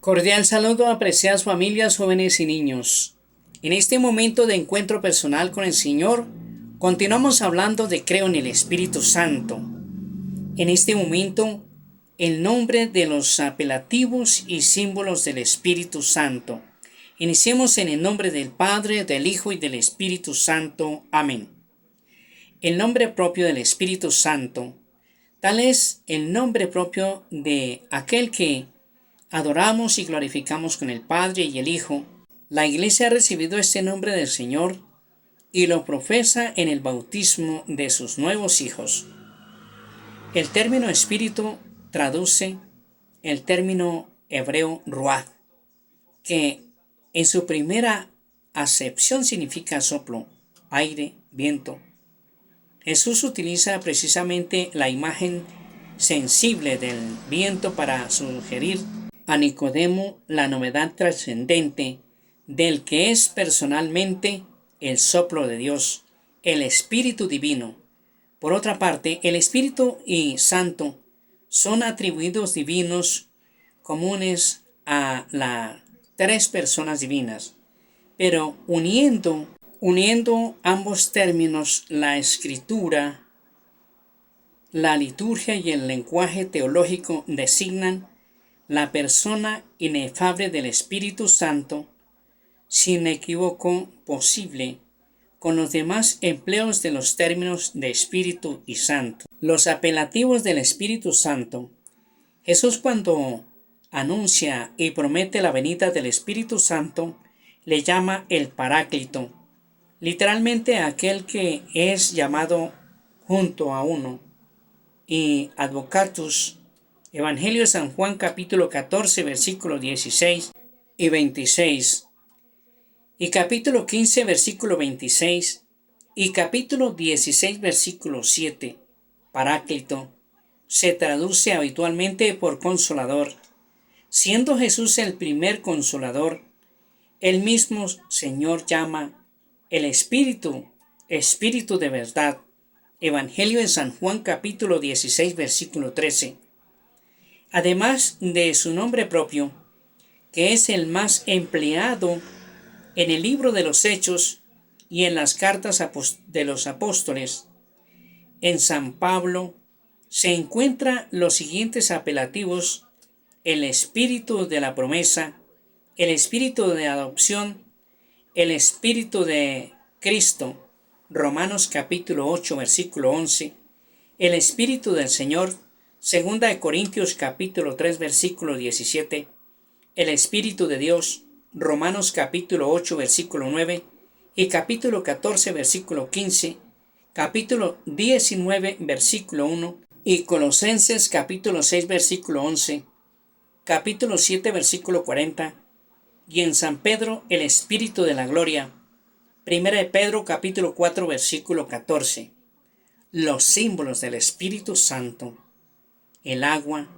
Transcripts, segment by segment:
Cordial saludo, apreciadas familias, jóvenes y niños. En este momento de encuentro personal con el Señor, continuamos hablando de creo en el Espíritu Santo. En este momento, el nombre de los apelativos y símbolos del Espíritu Santo. Iniciemos en el nombre del Padre, del Hijo y del Espíritu Santo. Amén. El nombre propio del Espíritu Santo. Tal es el nombre propio de aquel que adoramos y glorificamos con el Padre y el Hijo. La Iglesia ha recibido este nombre del Señor y lo profesa en el bautismo de sus nuevos hijos. El término espíritu traduce el término hebreo ruach, que en su primera acepción significa soplo, aire, viento. Jesús utiliza precisamente la imagen sensible del viento para sugerir a Nicodemo la novedad trascendente del que es personalmente el soplo de Dios, el Espíritu Divino. Por otra parte, el Espíritu y Santo son atribuidos divinos comunes a las tres personas divinas, pero uniendo ambos términos, la Escritura, la liturgia y el lenguaje teológico designan la persona inefable del Espíritu Santo, sin equívoco posible, con los demás empleos de los términos de Espíritu y Santo. Los apelativos del Espíritu Santo. Jesús, cuando anuncia y promete la venida del Espíritu Santo, le llama el Paráclito, literalmente aquel que es llamado junto a uno, y Advocatus. Evangelio de San Juan capítulo 14 versículos 16 y 26 y capítulo 15 versículo 26 y capítulo 16 versículo 7. Paráclito se traduce habitualmente por consolador. Siendo Jesús el primer consolador, el mismo Señor llama el Espíritu, Espíritu de verdad. Evangelio de San Juan capítulo 16 versículo 13. Además de su nombre propio, que es el más empleado en el libro de los Hechos y en las cartas de los apóstoles, en San Pablo se encuentran los siguientes apelativos: el Espíritu de la promesa, el Espíritu de adopción, el Espíritu de Cristo, Romanos capítulo 8 versículo 11, el Espíritu del Señor, Segunda de Corintios capítulo 3 versículo 17, el Espíritu de Dios, Romanos capítulo 8 versículo 9 y capítulo 14 versículo 15, capítulo 19 versículo 1 y Colosenses capítulo 6 versículo 11, capítulo 7 versículo 40 y en San Pedro el Espíritu de la gloria, Primera de Pedro capítulo 4 versículo 14. Los símbolos del Espíritu Santo. El agua.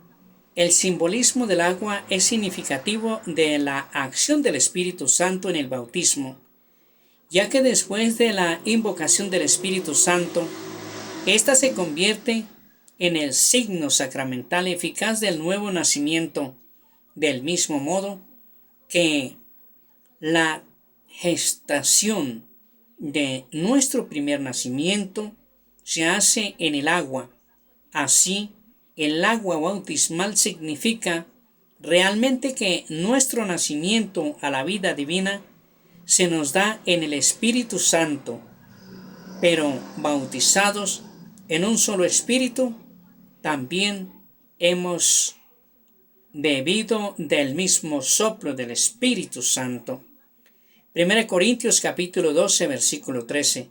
El simbolismo del agua es significativo de la acción del Espíritu Santo en el bautismo, ya que después de la invocación del Espíritu Santo, ésta se convierte en el signo sacramental eficaz del nuevo nacimiento, del mismo modo que la gestación de nuestro primer nacimiento se hace en el agua. Así, el agua bautismal significa realmente que nuestro nacimiento a la vida divina se nos da en el Espíritu Santo, pero bautizados en un solo Espíritu, también hemos bebido del mismo soplo del Espíritu Santo. 1 Corintios capítulo 12 versículo 13.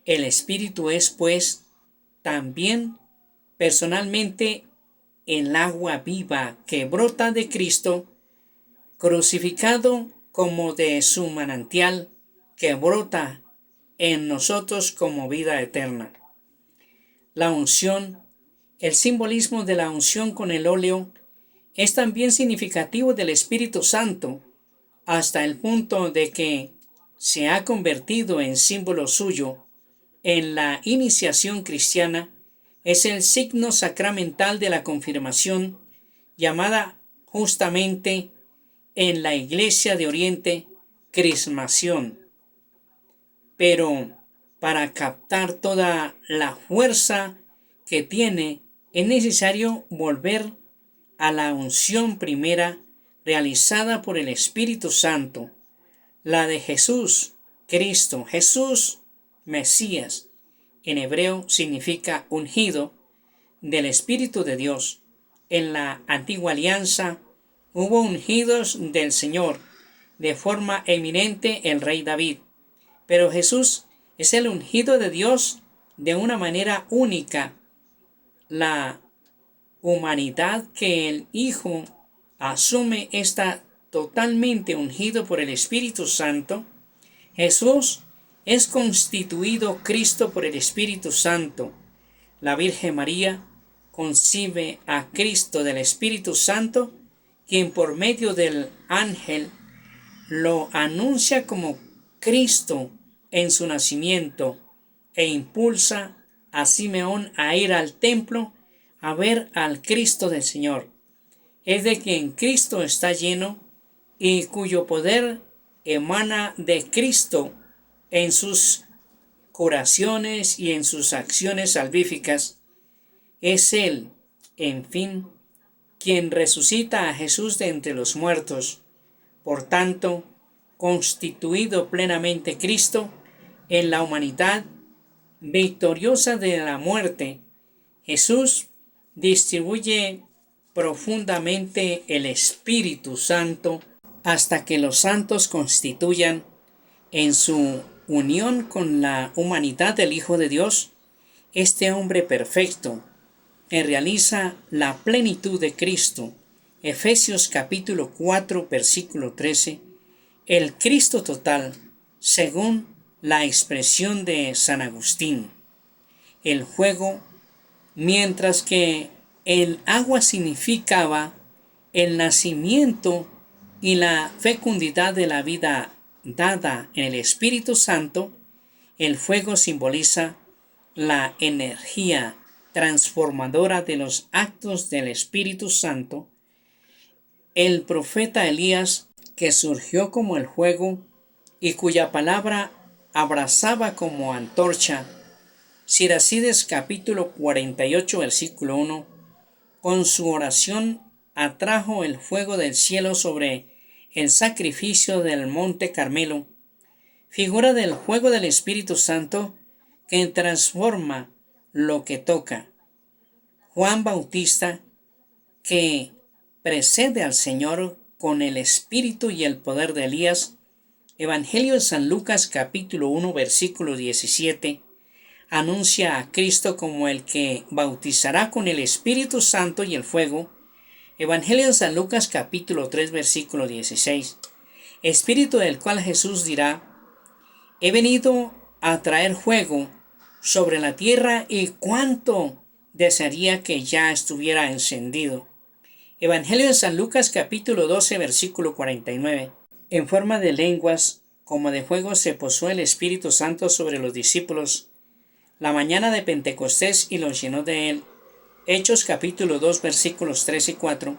El Espíritu es, pues, también personalmente el agua viva que brota de Cristo, crucificado, como de su manantial que brota en nosotros como vida eterna. La unción. El simbolismo de la unción con el óleo es también significativo del Espíritu Santo, hasta el punto de que se ha convertido en símbolo suyo en la iniciación cristiana. Es el signo sacramental de la confirmación, llamada justamente en la Iglesia de Oriente crismación. Pero para captar toda la fuerza que tiene, es necesario volver a la unción primera realizada por el Espíritu Santo, la de Jesús, Cristo, Jesús, Mesías. En hebreo significa ungido del Espíritu de Dios. En la antigua alianza hubo ungidos del Señor, de forma eminente el rey David. Pero Jesús es el ungido de Dios de una manera única. La humanidad que el Hijo asume está totalmente ungido por el Espíritu Santo. Jesús es constituido Cristo por el Espíritu Santo. La Virgen María concibe a Cristo del Espíritu Santo, quien por medio del ángel lo anuncia como Cristo en su nacimiento e impulsa a Simeón a ir al templo a ver al Cristo del Señor. Es de quien Cristo está lleno y cuyo poder emana de Cristo en sus curaciones y en sus acciones salvíficas. Es Él, en fin, quien resucita a Jesús de entre los muertos. Por tanto, constituido plenamente Cristo en la humanidad victoriosa de la muerte, Jesús distribuye profundamente el Espíritu Santo hasta que los santos constituyan en su unión con la humanidad del Hijo de Dios este hombre perfecto que realiza la plenitud de Cristo. Efesios capítulo 4 versículo 13, el Cristo total, según la expresión de San Agustín. El fuego, mientras que el agua significaba el nacimiento y la fecundidad de la vida dada en el Espíritu Santo, el fuego simboliza la energía transformadora de los actos del Espíritu Santo. El profeta Elías, que surgió como el fuego y cuya palabra abrazaba como antorcha, Siracides capítulo 48 versículo 1, con su oración atrajo el fuego del cielo sobre el sacrificio del monte Carmelo, figura del fuego del Espíritu Santo que transforma lo que toca. Juan Bautista, que precede al Señor con el espíritu y el poder de Elías. Evangelio de San Lucas capítulo 1 versículo 17, anuncia a Cristo como el que bautizará con el Espíritu Santo y el fuego. Evangelio de San Lucas capítulo 3 versículo 16, espíritu del cual Jesús dirá: he venido a traer fuego sobre la tierra y cuánto desearía que ya estuviera encendido. Evangelio de San Lucas capítulo 12 versículo 49. En forma de lenguas como de fuego se posó el Espíritu Santo sobre los discípulos la mañana de Pentecostés y los llenó de él. Hechos capítulo 2 versículos 3 y 4.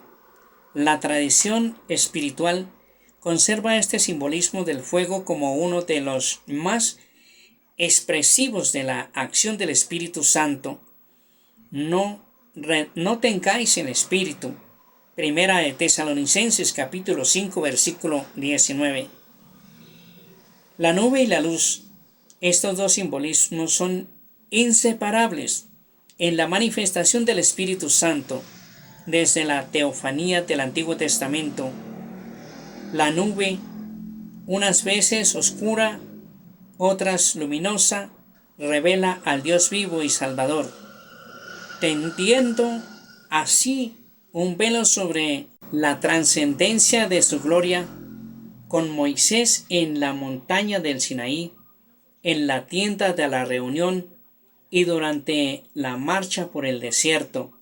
La tradición espiritual conserva este simbolismo del fuego como uno de los más expresivos de la acción del Espíritu Santo. No tengáis el Espíritu. Primera de Tesalonicenses capítulo 5 versículo 19. La nube y la luz, estos dos simbolismos son inseparables en la manifestación del Espíritu Santo desde la teofanía del Antiguo Testamento. La nube, unas veces oscura, otras luminosa, revela al Dios vivo y Salvador, tendiendo así un velo sobre la trascendencia de su gloria, con Moisés en la montaña del Sinaí, en la tienda de la reunión y durante la marcha por el desierto,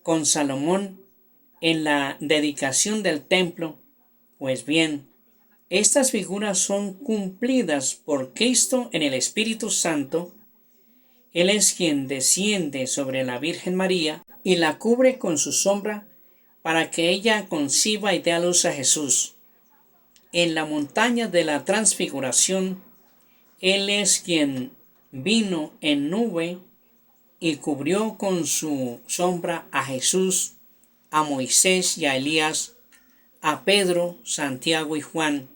con Salomón en la dedicación del templo. Pues bien, estas figuras son cumplidas por Cristo en el Espíritu Santo. Él es quien desciende sobre la Virgen María y la cubre con su sombra para que ella conciba y dé a luz a Jesús. En la montaña de la transfiguración, Él es quien vino en nube y cubrió con su sombra a Jesús, a Moisés y a Elías, a Pedro, Santiago y Juan,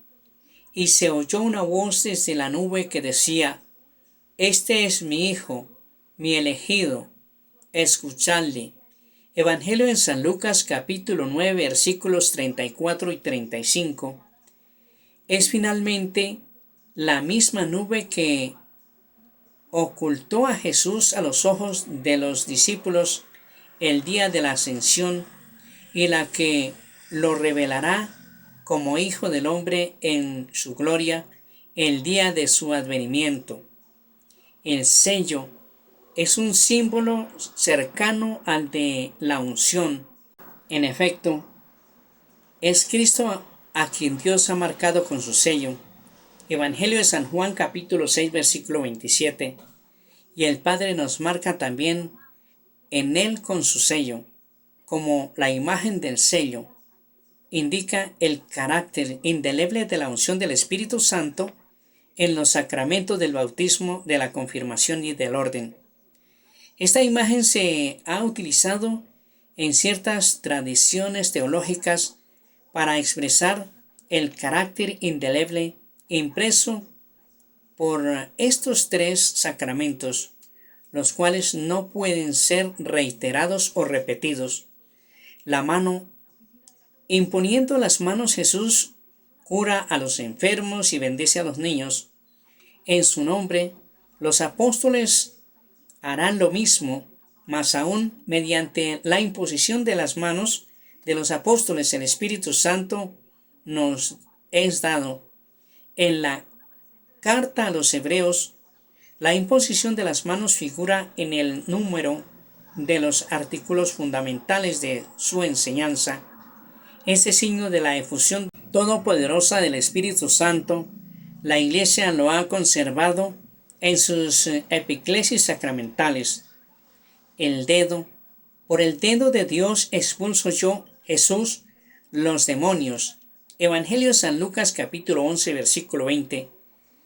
y se oyó una voz desde la nube que decía: Este es mi Hijo, mi elegido, escuchadle. Evangelio de San Lucas capítulo 9 versículos 34 y 35. Es finalmente la misma nube que ocultó a Jesús a los ojos de los discípulos el día de la ascensión y la que lo revelará como Hijo del Hombre en su gloria el día de su advenimiento. El sello es un símbolo cercano al de la unción. En efecto, es Cristo a quien Dios ha marcado con su sello. Evangelio de San Juan capítulo 6 versículo 27. Y el Padre nos marca también en Él con su sello, como la imagen del sello indica el carácter indeleble de la unción del Espíritu Santo en los sacramentos del bautismo, de la confirmación y del orden. Esta imagen se ha utilizado en ciertas tradiciones teológicas para expresar el carácter indeleble impreso por estos tres sacramentos, los cuales no pueden ser reiterados o repetidos. La mano, imponiendo las manos, Jesús cura a los enfermos y bendice a los niños. En su nombre, los apóstoles harán lo mismo, más aún mediante la imposición de las manos de los apóstoles el Espíritu Santo nos es dado. En la carta a los Hebreos, la imposición de las manos figura en el número de los artículos fundamentales de su enseñanza. Este signo de la efusión todopoderosa del Espíritu Santo, la Iglesia lo ha conservado en sus epiclesias sacramentales. El dedo, por el dedo de Dios expulso yo, Jesús, los demonios. Evangelio de San Lucas capítulo 11 versículo 20.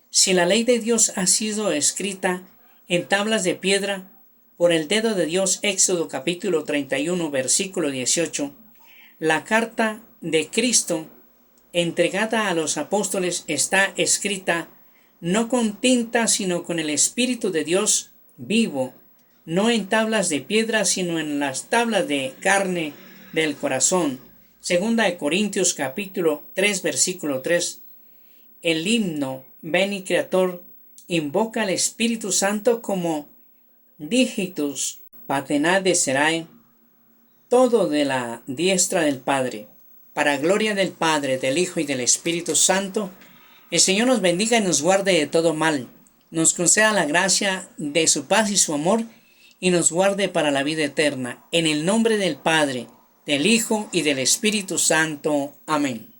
Si la ley de Dios ha sido escrita en tablas de piedra, por el dedo de Dios, Éxodo capítulo 31 versículo 18, la carta de Cristo entregada a los apóstoles está escrita no con tinta, sino con el Espíritu de Dios vivo, no en tablas de piedra, sino en las tablas de carne del corazón. Segunda de Corintios capítulo 3 versículo 3. El himno Veni Creator invoca al Espíritu Santo como Digitus Patenade Serae, todo de la diestra del Padre. Para gloria del Padre, del Hijo y del Espíritu Santo, el Señor nos bendiga y nos guarde de todo mal, nos conceda la gracia de su paz y su amor, y nos guarde para la vida eterna. En el nombre del Padre, del Hijo y del Espíritu Santo. Amén.